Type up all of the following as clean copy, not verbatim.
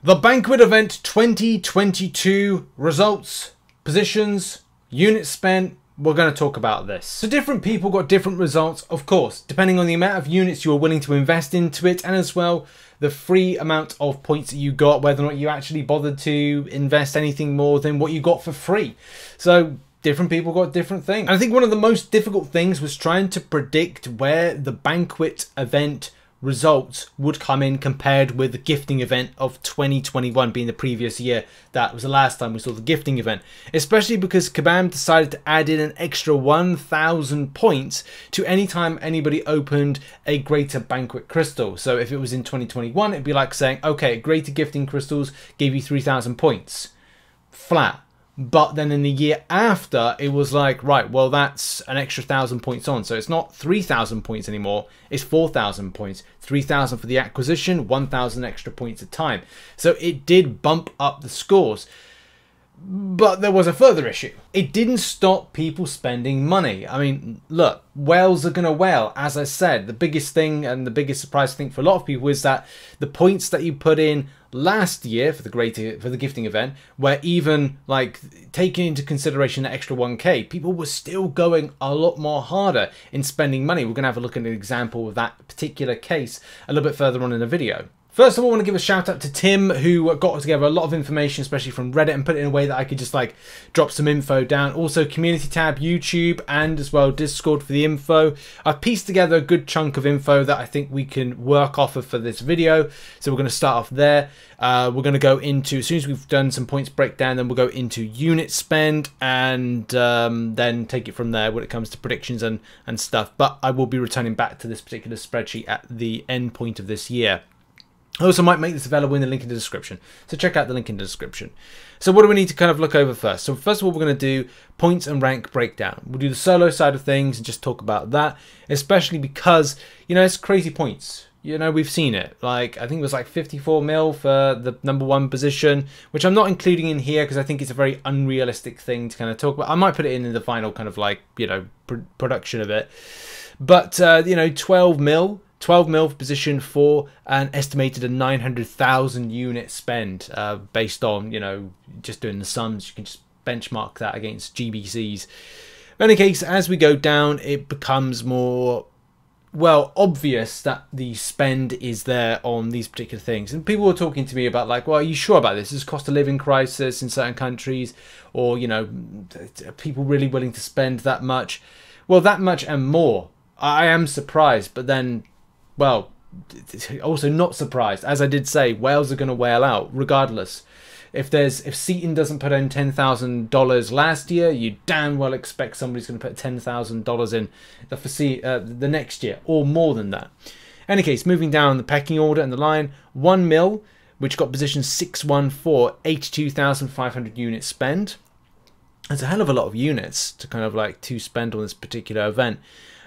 The Banquet Event 2022 results, positions, units spent. We're going to talk about this. So different people got different results, of course, depending on the amount of units you are willing to invest into it, and as well the free amount of points that you got, whether or not you actually bothered to invest anything more than what you got for free. So different people got different things. And I think one of the most difficult things was trying to predict where the Banquet Event results would come in compared with the gifting event of 2021 being the previous year. That was the last time we saw the gifting event, especially because Kabam decided to add in an extra 1,000 points to any time anybody opened a greater banquet crystal. So if it was in 2021, it'd be like saying, okay, greater gifting crystals gave you 3,000 points flat. But then in the year after, it was like, right, well, that's an extra 1,000 points on. So it's not 3,000 points anymore. It's 4,000 points. 3,000 for the acquisition, 1,000 extra points a time. So it did bump up the scores. But there was a further issue. It didn't stop people spending money. I mean, look, whales are going to whale. As I said, the biggest thing and the biggest surprise, I think, for a lot of people is that the points that you put in last year for the gifting event, where even like taking into consideration the extra 1k, people were still going a lot more harder in spending money. We're going to have a look at an example of that particular case a little bit further on in the video. First of all, I want to give a shout out to Tim, who got together a lot of information, especially from Reddit, and put it in a way that I could just like drop some info down. Also, community tab, YouTube, and as well Discord for the info. I've pieced together a good chunk of info that I think we can work off of for this video. So we're going to start off there. We're going to go into, as soon as we've done some points breakdown, then we'll go into unit spend and then take it from there when it comes to predictions and stuff. But I will be returning back to this particular spreadsheet at the end point of this year. I also might make this available in the link in the description, so check out the link in the description. So what do we need to kind of look over first? So first of all, we're going to do points and rank breakdown. We'll do the solo side of things and just talk about that, especially because, you know, it's crazy points. You know, we've seen it. Like, I think it was like 54 mil for the #1 position, which I'm not including in here because I think it's a very unrealistic thing to kind of talk about. I might put it in the final kind of like, you know, production of it. But, you know, 12 mil for position 4, and estimated 900,000 unit spend based on, you know, just doing the sums. You can just benchmark that against GBCs. In any case, as we go down, it becomes more, well, obvious that the spend is there on these particular things. And people were talking to me about like, well, are you sure about this? Is cost of living crisis in certain countries, or, you know, are people really willing to spend that much? Well, that much and more. I am surprised, but then, well, also not surprised. As I did say, whales are going to whale out regardless. If Seaton doesn't put in $10,000 last year, you damn well expect somebody's going to put $10,000 in the next year, or more than that. In any case, moving down the pecking order and the line, 1 mil, which got position 614, 82,500 units spend. That's a hell of a lot of units to kind of like to spend on this particular event.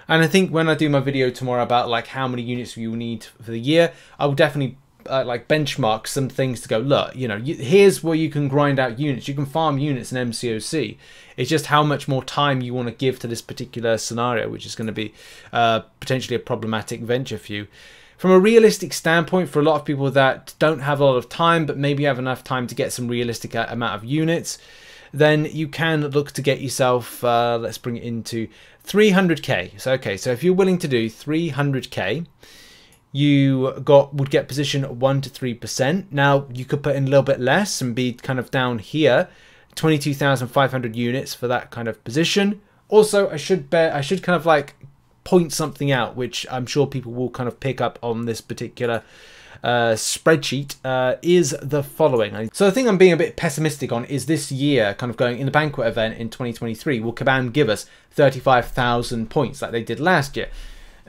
And I think when I do my video tomorrow about like how many units you need for the year, I will definitely like benchmark some things to go, look, you know, here's where you can grind out units. You can farm units in MCOC. It's just how much more time you want to give to this particular scenario, which is going to be potentially a problematic venture for you. From a realistic standpoint, for a lot of people that don't have a lot of time, but maybe have enough time to get some realistic amount of units, then you can look to get yourself, let's bring it into 300k. So okay, so if you're willing to do 300k, you would get position 1 to 3%. Now you could put in a little bit less and be kind of down here, 22,500 units for that kind of position. Also, I should kind of like point something out, which I'm sure people will kind of pick up on this particular spreadsheet, is the following. So the thing I'm being a bit pessimistic on is this year kind of going in the banquet event in 2023, will Kabam give us 35,000 points like they did last year?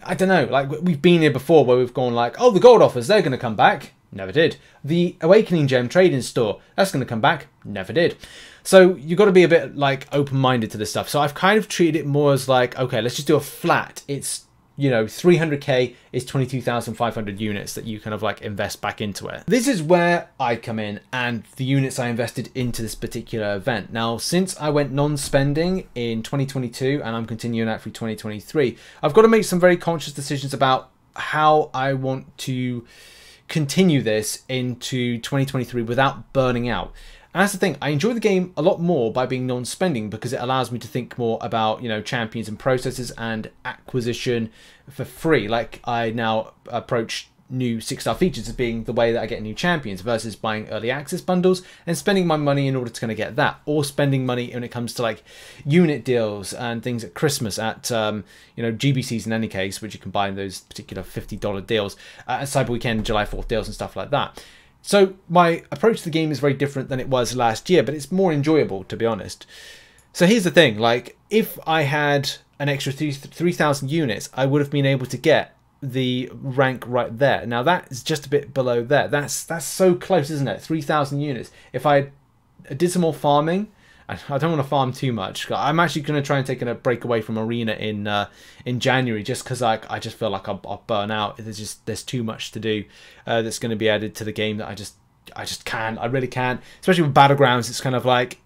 I don't know, like we've been here before where we've gone like, oh, the gold offers, they're going to come back. Never did. The Awakening Gem trading store, that's going to come back. Never did. So you've got to be a bit like open-minded to this stuff. So I've kind of treated it more as like, okay, let's just do a flat. It's, you know, 300k is 22,500 units that you kind of like invest back into it. This is where I come in and the units I invested into this particular event. Now, since I went non-spending in 2022 and I'm continuing that through 2023, I've got to make some very conscious decisions about how I want to continue this into 2023 without burning out. And that's the thing, I enjoy the game a lot more by being non-spending because it allows me to think more about, you know, champions and processes and acquisition for free. Like, I now approach new 6-star features as being the way that I get new champions versus buying early access bundles and spending my money in order to kind of get that, or spending money when it comes to like unit deals and things at Christmas at you know, GBCs in any case, which you can buy in those particular $50 deals, at Cyber Weekend, July 4th deals and stuff like that. So my approach to the game is very different than it was last year, but it's more enjoyable, to be honest. So here's the thing, like, if I had an extra 3,000 units, I would have been able to get the rank right there. Now that is just a bit below there. That's so close, isn't it? 3,000 units. If I did some more farming, I don't want to farm too much. I'm actually going to try and take a break away from Arena in January, just because I just feel like I'll burn out. There's too much to do that's going to be added to the game that I just can't. I really can't. Especially with Battlegrounds, it's kind of like,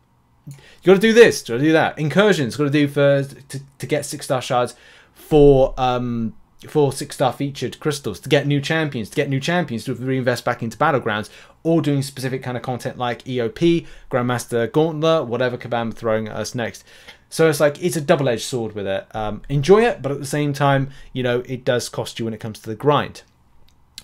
you got to do this, you got to do that. Incursions, got to do to get 6-star shards for 6-star featured crystals, to get new champions, to reinvest back into Battlegrounds, or doing specific kind of content like EOP, Grandmaster Gauntlet, whatever Kabam throwing at us next. So it's like, it's a double-edged sword with it. Enjoy it, but at the same time, you know, it does cost you when it comes to the grind.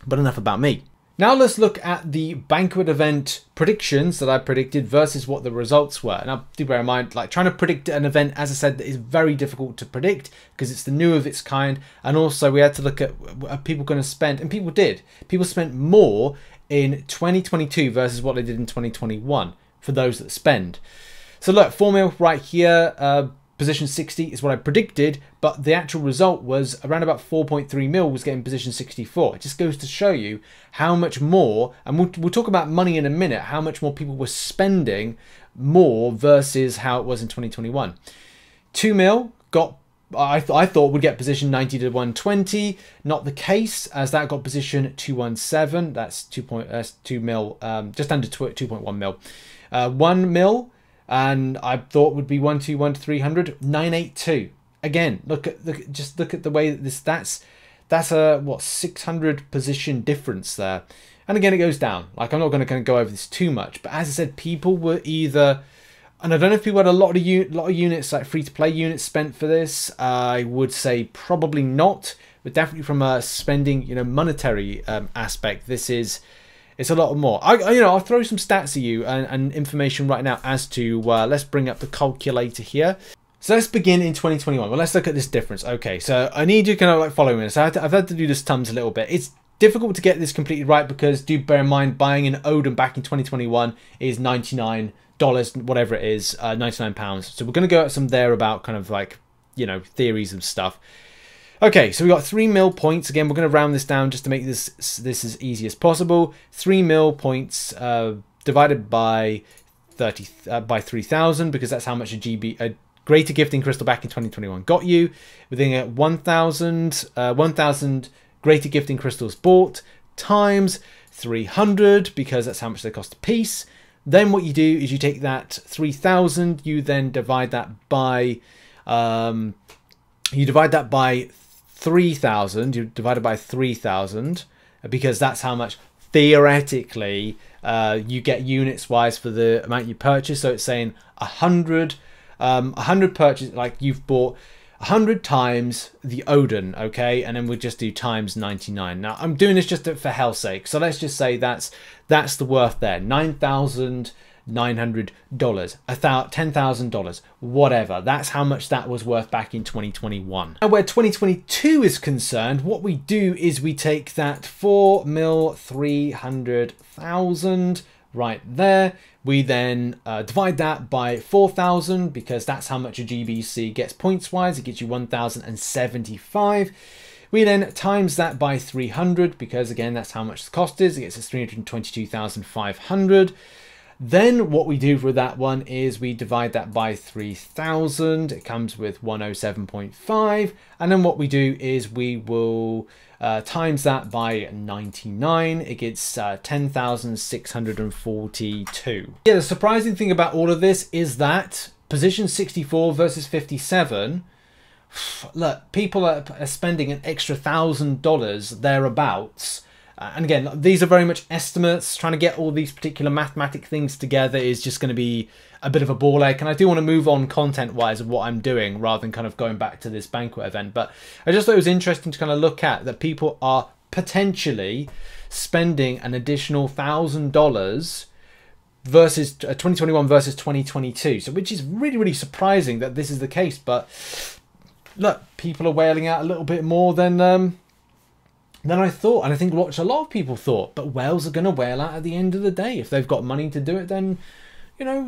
But enough about me. Now let's look at the Banquet Event predictions that I predicted versus what the results were. Now, do bear in mind, like, trying to predict an event, as I said, is very difficult to predict because it's the new of its kind. And also we had to look at, are people going to spend, and people did. People spent more in 2022 versus what they did in 2021 for those that spend. So look, 4 mil right here, position 60 is what I predicted, but the actual result was around about 4.3 mil was getting position 64. It just goes to show you how much more, and we'll talk about money in a minute, how much more people were spending more versus how it was in 2021. 2 mil got, I thought would get position 90 to 120. Not the case, as that got position 217. That's 2 mil, just under 2.1 mil. 1 mil, and I thought would be 121 to 300. 982. Again, just look at the way that that's a what, 600 position difference there. And again, it goes down. Like, I'm not going to go over this too much, but as I said, people were either, and I don't know if people had a lot of units, like free-to-play units spent for this. I would say probably not, but definitely from a spending, you know, monetary aspect, it's a lot more. I'll throw some stats at you and information right now as to, let's bring up the calculator here. So let's begin in 2021. Well, let's look at this difference. Okay, so I need you kind of like following this. I've had to do this tons a little bit. It's difficult to get this completely right because do bear in mind, buying an Odin back in 2021 is $99, whatever it is, £99. So we're going to go at some there about kind of like, you know, theories and stuff. Okay, so we got 3 mil points. Again, we're going to round this down just to make this as easy as possible. 3 mil points divided by 3,000, because that's how much a greater gifting crystal back in 2021 got you. We're then at 1,000 greater gifting crystals bought times 300, because that's how much they cost a piece. Then what you do is you take that 3,000, you then divide that by 3,000. You divide it by 3,000, because that's how much theoretically you get units wise for the amount you purchase. So it's saying 100 purchase, like you've bought 100 times the Odin, okay, and then we'll just do times 99. Now I'm doing this just for hell's sake, so let's just say that's the worth there. $9,900, $10,000, whatever. That's how much that was worth back in 2021. Now, where 2022 is concerned, what we do is we take that 4,300,000 right there. We then divide that by 4,000, because that's how much a GBC gets points wise. It gets you 1,075. We then times that by 300, because again, that's how much the cost is. It gets us 322,500. Then what we do for that one is we divide that by 3,000. It comes with 107.5. And then what we do is we will times that by 99. It gets 10,642. Yeah, the surprising thing about all of this is that position 64 versus 57, look, people are spending an extra $1,000 thereabouts And again, these are very much estimates. Trying to get all these particular mathematic things together is just going to be a bit of a ball ache. And I do want to move on content-wise of what I'm doing rather than kind of going back to this banquet event. But I just thought it was interesting to kind of look at that people are potentially spending an additional $1,000 versus 2021 versus 2022. So which is really, really surprising that this is the case. But look, people are whaling out a little bit more than I thought, and I think what a lot of people thought. But whales are going to whale out at the end of the day. If they've got money to do it, then, you know,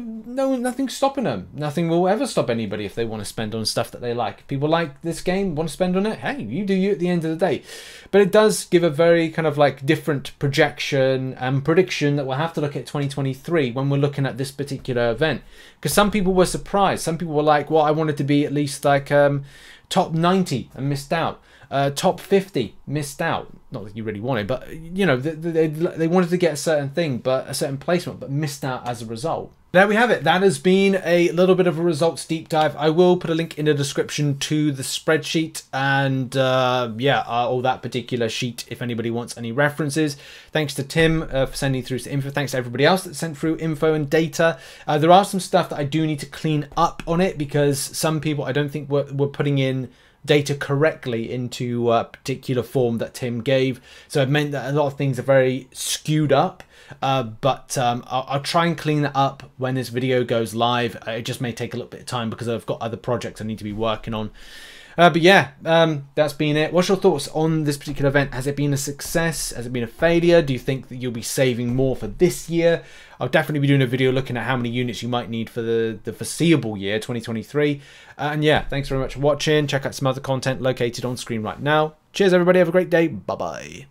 nothing's stopping them. Nothing will ever stop anybody if they want to spend on stuff that they like. If people like this game, want to spend on it, hey, you do you at the end of the day. But it does give a very kind of like different projection and prediction that we'll have to look at 2023 when we're looking at this particular event. Because some people were surprised. Some people were like, well, I wanted to be at least like top 90 and missed out. Top 50 missed out. Not that you really wanted, but you know, they wanted to get a certain thing, but a certain placement, but missed out as a result. There we have it. That has been a little bit of a results deep dive. I will put a link in the description to the spreadsheet and all that particular sheet if anybody wants any references. Thanks to Tim for sending through some info. Thanks to everybody else that sent through info and data. There are some stuff that I do need to clean up on it because some people I don't think were putting in data correctly into a particular form that Tim gave. So it meant that a lot of things are very skewed up. But I'll try and clean that up when this video goes live. It just may take a little bit of time because I've got other projects I need to be working on. But yeah, that's been it. What's your thoughts on this particular event? Has it been a success? Has it been a failure? Do you think that you'll be saving more for this year? I'll definitely be doing a video looking at how many units you might need for the foreseeable year, 2023. And yeah, thanks very much for watching. Check out some other content located on screen right now. Cheers, everybody. Have a great day. Bye-bye.